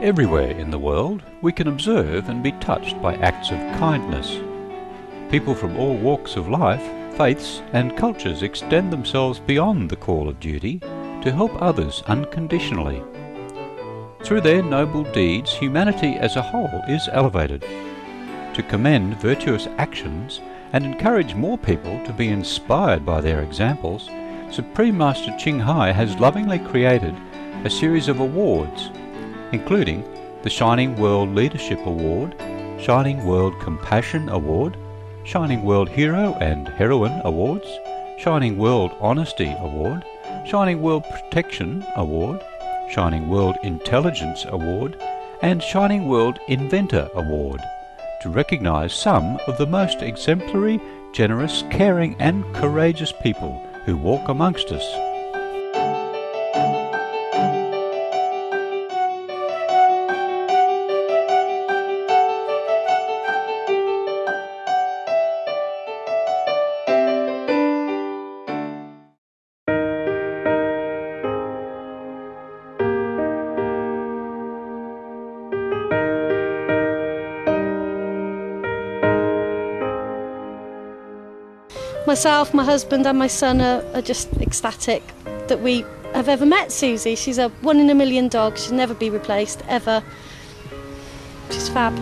Everywhere in the world, we can observe and be touched by acts of kindness. People from all walks of life, faiths and cultures extend themselves beyond the call of duty to help others unconditionally. Through their noble deeds, humanity as a whole is elevated. To commend virtuous actions and encourage more people to be inspired by their examples, Supreme Master Ching Hai has lovingly created a series of awards, including the Shining World Leadership Award, Shining World Compassion Award, Shining World Hero and Heroine Awards, Shining World Honesty Award, Shining World Protection Award, Shining World Intelligence Award, and Shining World Inventor Award, to recognise some of the most exemplary, generous, caring and courageous people who walk amongst us. Myself, my husband and my son are just ecstatic that we have ever met Susie. She's a 1 in a million dog. She'll never be replaced, ever. She's fab.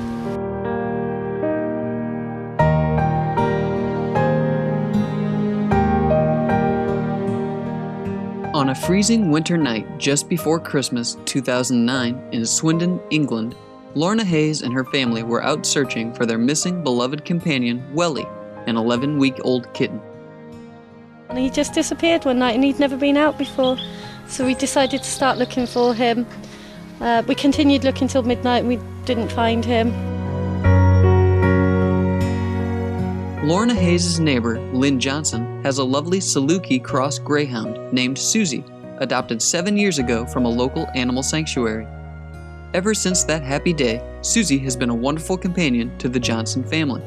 On a freezing winter night just before Christmas 2009 in Swindon, England, Lorna Hayes and her family were out searching for their missing beloved companion, Welly, an 11-week-old kitten. He just disappeared one night and he'd never been out before, so we decided to start looking for him. We continued looking till midnight and we didn't find him. Lorna Hayes' neighbor, Lynn Johnson, has a lovely Saluki cross Greyhound named Susie, adopted 7 years ago from a local animal sanctuary. Ever since that happy day, Susie has been a wonderful companion to the Johnson family.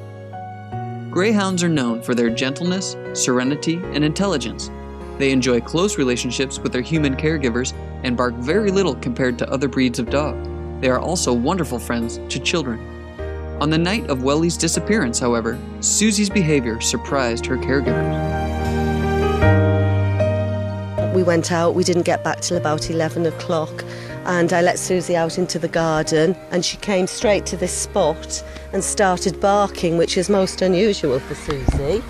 Greyhounds are known for their gentleness, serenity, and intelligence. They enjoy close relationships with their human caregivers and bark very little compared to other breeds of dog. They are also wonderful friends to children. On the night of Welly's disappearance, however, Susie's behavior surprised her caregivers. We went out, we didn't get back till about 11 o'clock, and I let Susie out into the garden and she came straight to this spot and started barking, which is most unusual for Susie.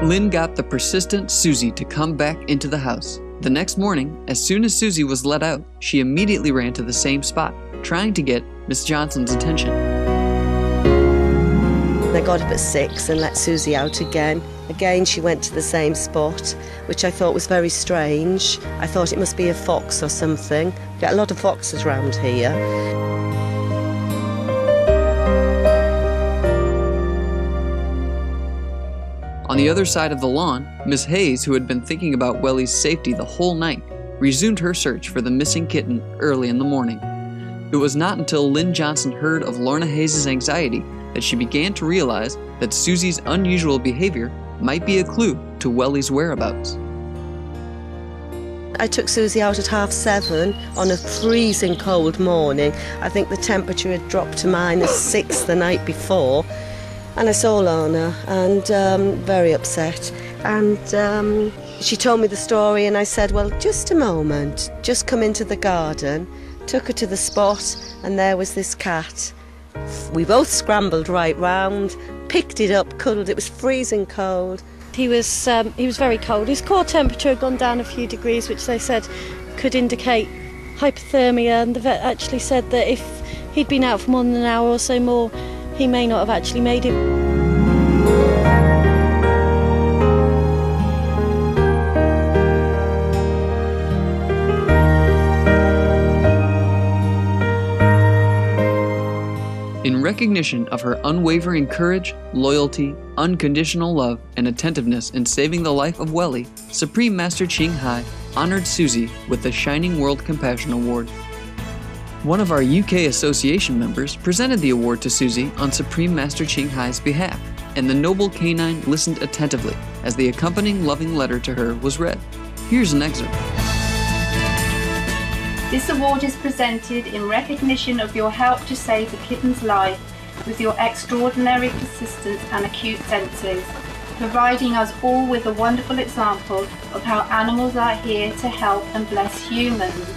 Lynn got the persistent Susie to come back into the house. The next morning, as soon as Susie was let out, she immediately ran to the same spot, trying to get Miss Johnson's attention. I got up at 6 and let Susie out again. Again, she went to the same spot, which I thought was very strange. I thought it must be a fox or something. We get a lot of foxes around here. On the other side of the lawn, Miss Hayes, who had been thinking about Welly's safety the whole night, resumed her search for the missing kitten early in the morning. It was not until Lynn Johnson heard of Lorna Hayes' anxiety that she began to realize that Susie's unusual behavior might be a clue to Welly's whereabouts. I took Susie out at 7:30 on a freezing cold morning. I think the temperature had dropped to -6 the night before. And I saw Lorna and very upset. And she told me the story and I said, well, just a moment, just come into the garden. Took her to the spot and there was this cat. We both scrambled right round, picked it up, cuddled. It was freezing cold. He was very cold. His core temperature had gone down a few degrees, which they said could indicate hypothermia, and the vet actually said that if he'd been out for more than an hour or so more, he may not have actually made it. In recognition of her unwavering courage, loyalty, unconditional love, and attentiveness in saving the life of Welly, Supreme Master Ching Hai honored Susie with the Shining World Compassion Award. One of our UK association members presented the award to Susie on Supreme Master Ching Hai's behalf, and the noble canine listened attentively as the accompanying loving letter to her was read. Here's an excerpt. This award is presented in recognition of your help to save the kitten's life with your extraordinary persistence and acute senses, providing us all with a wonderful example of how animals are here to help and bless humans,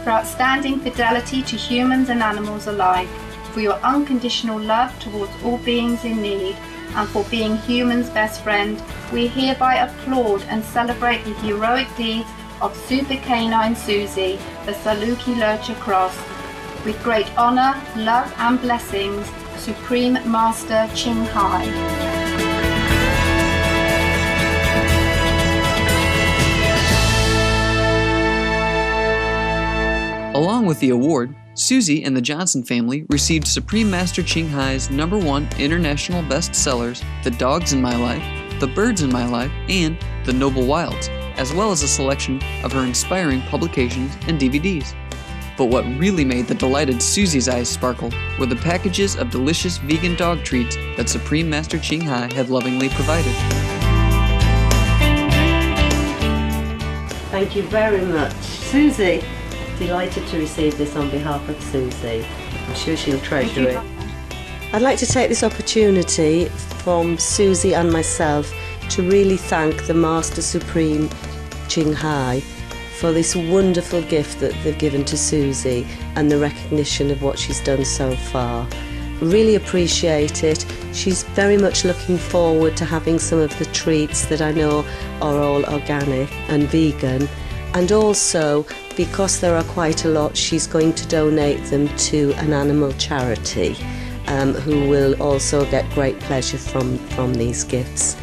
for outstanding fidelity to humans and animals alike, for your unconditional love towards all beings in need, and for being humans' best friend. We hereby applaud and celebrate the heroic deeds of Super Canine Susie, the Saluki Lurcher Cross. With great honour, love and blessings, Supreme Master Ching Hai. Along with the award, Susie and the Johnson family received Supreme Master Ching Hai's #1 international bestsellers, The Dogs in My Life, The Birds in My Life, and The Noble Wilds, as well as a selection of her inspiring publications and DVDs. But what really made the delighted Susie's eyes sparkle were the packages of delicious vegan dog treats that Supreme Master Ching Hai had lovingly provided. Thank you very much. Susie, delighted to receive this on behalf of Susie. I'm sure she'll treasure it. I'd like to take this opportunity from Susie and myself to really thank the Master Supreme Ching Hai for this wonderful gift that they've given to Susie and the recognition of what she's done so far. Really appreciate it. She's very much looking forward to having some of the treats that I know are all organic and vegan, and also because there are quite a lot, she's going to donate them to an animal charity who will also get great pleasure from these gifts.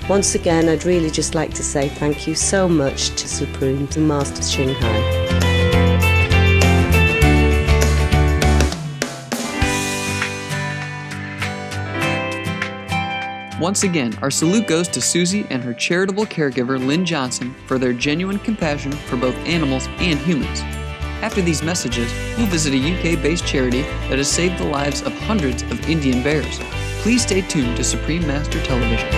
Once again, I'd really just like to say thank you so much to Supreme Master Ching Hai. Once again, our salute goes to Susie and her charitable caregiver Lynn Johnson for their genuine compassion for both animals and humans. After these messages, we'll visit a UK-based charity that has saved the lives of hundreds of Indian bears. Please stay tuned to Supreme Master Television.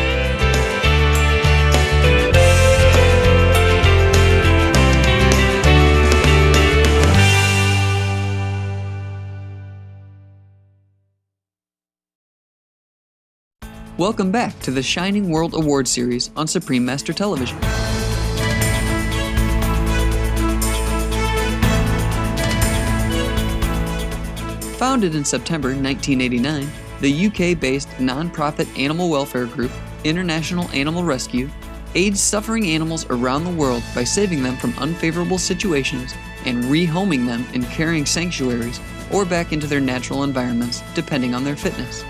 Welcome back to the Shining World Award Series on Supreme Master Television. Founded in September 1989, the UK-based non-profit animal welfare group, International Animal Rescue, aids suffering animals around the world by saving them from unfavorable situations and rehoming them in caring sanctuaries or back into their natural environments, depending on their fitness.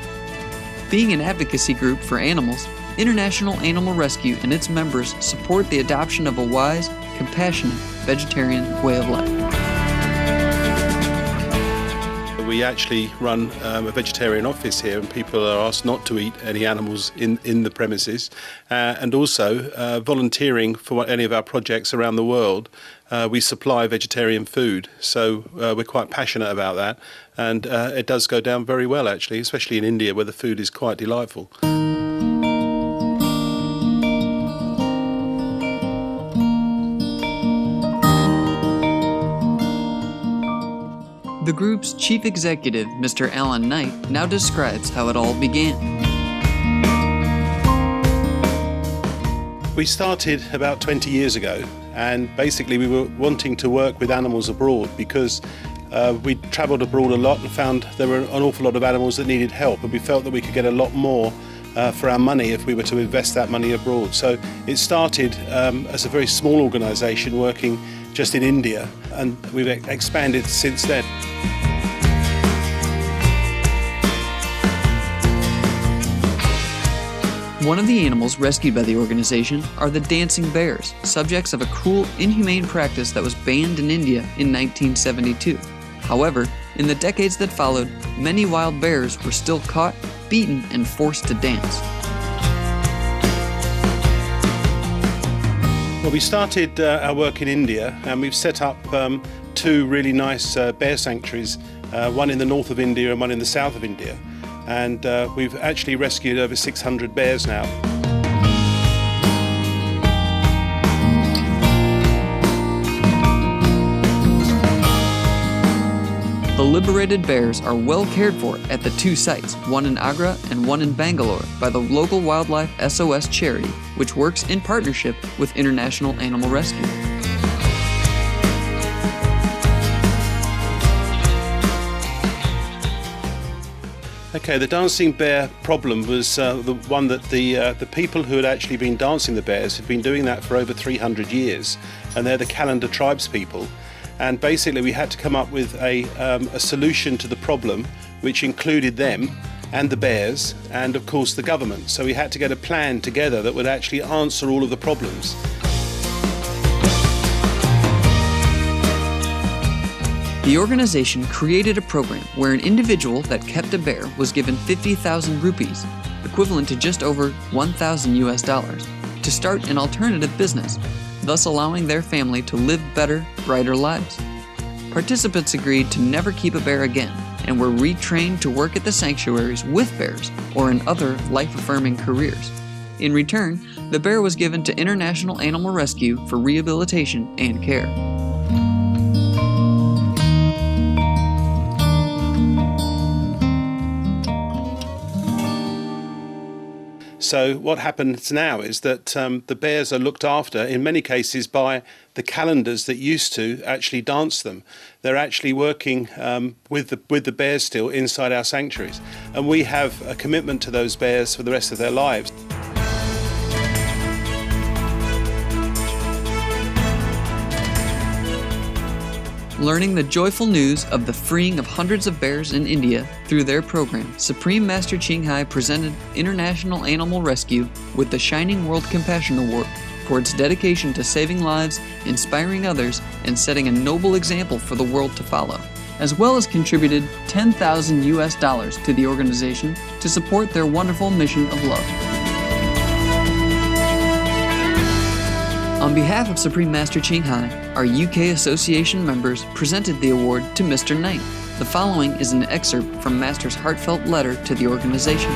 Being an advocacy group for animals, International Animal Rescue and its members support the adoption of a wise, compassionate, vegetarian way of life. We actually run a vegetarian office here, and people are asked not to eat any animals in the premises, and also volunteering for any of our projects around the world. We supply vegetarian food, so we're quite passionate about that, and it does go down very well actually, especially in India where the food is quite delightful. The group's chief executive, Mr. Alan Knight, now describes how it all began. We started about 20 years ago, and basically we were wanting to work with animals abroad because we travelled abroad a lot and found there were an awful lot of animals that needed help, and we felt that we could get a lot more for our money if we were to invest that money abroad. So it started as a very small organisation working just in India, and we've expanded since then. One of the animals rescued by the organization are the dancing bears, subjects of a cruel, inhumane practice that was banned in India in 1972. However, in the decades that followed, many wild bears were still caught, beaten, and forced to dance. Well, we started our work in India, and we've set up two really nice bear sanctuaries, one in the north of India and one in the south of India. And we've actually rescued over 600 bears now. The liberated bears are well cared for at the 2 sites, one in Agra and one in Bangalore, by the local wildlife SOS charity, which works in partnership with International Animal Rescue. Okay, the dancing bear problem was the one that the people who had actually been dancing the bears had been doing that for over 300 years, and they're the Calendar tribes people. And basically we had to come up with a solution to the problem, which included them and the bears and of course the government. So we had to get a plan together that would actually answer all of the problems. The organization created a program where an individual that kept a bear was given 50,000 rupees, equivalent to just over $1,000, to start an alternative business, thus allowing their family to live better, brighter lives. Participants agreed to never keep a bear again and were retrained to work at the sanctuaries with bears or in other life-affirming careers. In return, the bear was given to International Animal Rescue for rehabilitation and care. So what happens now is that the bears are looked after in many cases by the calendars that used to actually dance them. They're actually working with the bears still inside our sanctuaries, and we have a commitment to those bears for the rest of their lives. Learning the joyful news of the freeing of hundreds of bears in India through their program, Supreme Master Ching Hai presented International Animal Rescue with the Shining World Compassion Award for its dedication to saving lives, inspiring others, and setting a noble example for the world to follow, as well as contributed $10,000 to the organization to support their wonderful mission of love. On behalf of Supreme Master Ching Hai, our UK Association members presented the award to Mr. Knight. The following is an excerpt from Master's heartfelt letter to the organization.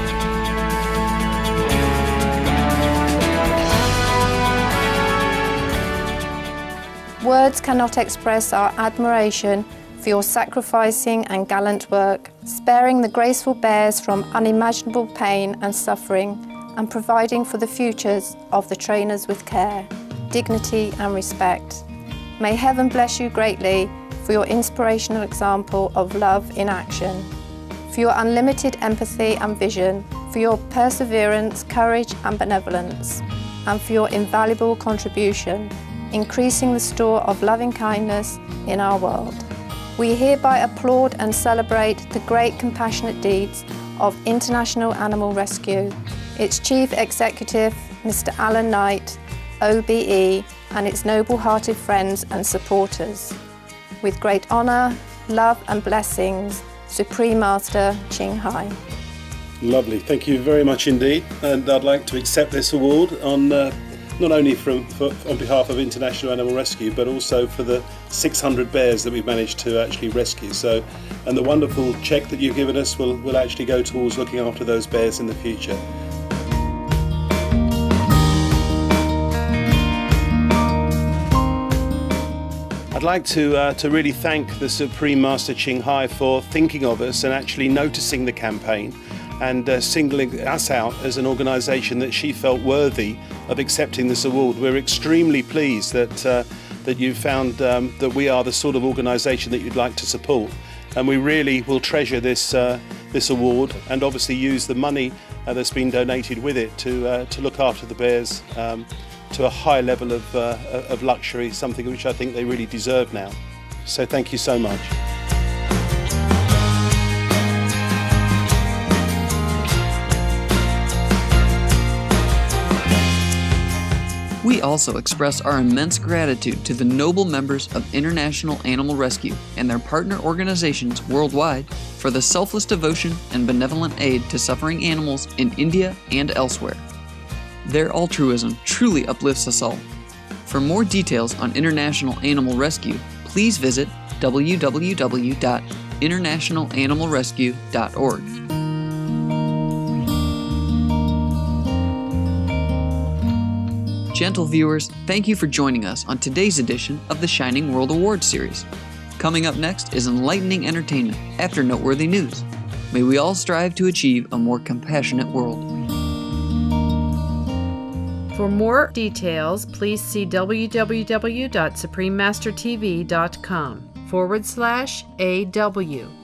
Words cannot express our admiration for your sacrificing and gallant work, sparing the graceful bears from unimaginable pain and suffering, and providing for the futures of the trainers with care, dignity and respect. May heaven bless you greatly for your inspirational example of love in action, for your unlimited empathy and vision, for your perseverance, courage and benevolence, and for your invaluable contribution, increasing the store of loving kindness in our world. We hereby applaud and celebrate the great compassionate deeds of International Animal Rescue, its Chief Executive, Mr. Alan Knight, OBE, and its noble-hearted friends and supporters. With great honour, love and blessings, Supreme Master Ching Hai. Lovely, thank you very much indeed, and I'd like to accept this award on not only on behalf of International Animal Rescue, but also for the 600 bears that we've managed to actually rescue. So, and the wonderful cheque that you've given us will actually go towards looking after those bears in the future. I'd like to really thank the Supreme Master Ching Hai for thinking of us and actually noticing the campaign and singling us out as an organisation that she felt worthy of accepting this award. We're extremely pleased that you found that we are the sort of organisation that you'd like to support, and we really will treasure this award and obviously use the money that's been donated with it to look after the bears to a high level of luxury, something which I think they really deserve now. So thank you so much. We also express our immense gratitude to the noble members of International Animal Rescue and their partner organizations worldwide for the selfless devotion and benevolent aid to suffering animals in India and elsewhere. Their altruism truly uplifts us all. For more details on International Animal Rescue, please visit www.internationalanimalrescue.org. Gentle viewers, thank you for joining us on today's edition of the Shining World Awards series. Coming up next is enlightening entertainment after noteworthy news. May we all strive to achieve a more compassionate world. For more details, please see www.suprememastertv.com/AW.